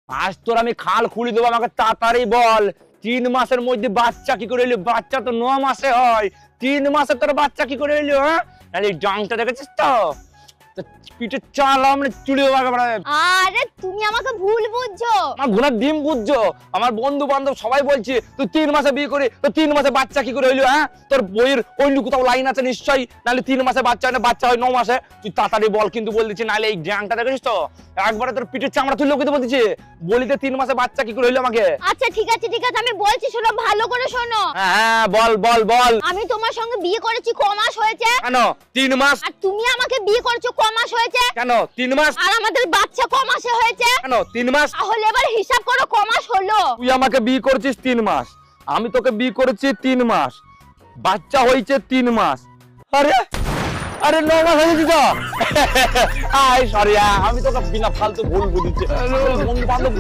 আজ তোর আমি খাল খুলে দেবো, আমাকে তাড়াতাড়ি বল 3 মাসের মধ্যে বাচ্চা কি করে এলো? বাচ্চা তো 9 মাসে হয়, 3 মাসে তোর বাচ্চা কি করে এলো? হ্যাঁ, এই ডাংটা দেখেছিস তো? পিঠে চাল আমরা চুড়ি দেবো। আরে তুমি আমাকে ভুল বুঝছো। আমার ঘোড়ার ডিম বুঝছো? আমার বন্ধু বান্ধব সবাই বলছে তুই 3 মাসে বিয়ে করে তো 3 মাসে বাচ্চা কি করে হইলো? হ্যাঁ, তোর বইয়ের অন্য কোথাও লাইন আছে নিশ্চয়ই, নাহলে 3 মাসে বাচ্চা হয় না, বাচ্চা হয় 9 মাসে। তুই তাড়াতাড়ি বল, কিন্তু বল দিচ্ছি, নাহলে এই গ্যাংটা দেখেছিস তো একবারে তোর পিঠের চামড়া তুই লোকে বলতেছে বলিতে 3 মাসে বাচ্চা কি করে হইলো আমাকে। আচ্ছা ঠিক আছে আমি বলছি, শোনো ভালো করে শোনো। হ্যাঁ বল বল বল। আমি তোমার সঙ্গে বিয়ে করেছি ক মাস হয়েছে? কেন 3 মাস? আর তুমি আমাকে বিয়ে করেছো ক মাস হয়েছে? কেন 3 মাস? আর আমাদের বাচ্চা ক মাসে হয়েছে? কেন 3 মাস? তাহলে এবার হিসাব করো ক মাস হলো। তুই আমাকে বিয়ে করেছিস 3 মাস, আমি তোকে বিয়ে করেছি 3 মাস, বাচ্চা হয়েছে 3 মাস। আরে আরে 9 মাস হয়েছে তো। আয় সরি, আমি তোকে বিনা ফালতু ভুল বুঝিছি। বন্ধু বান্ধব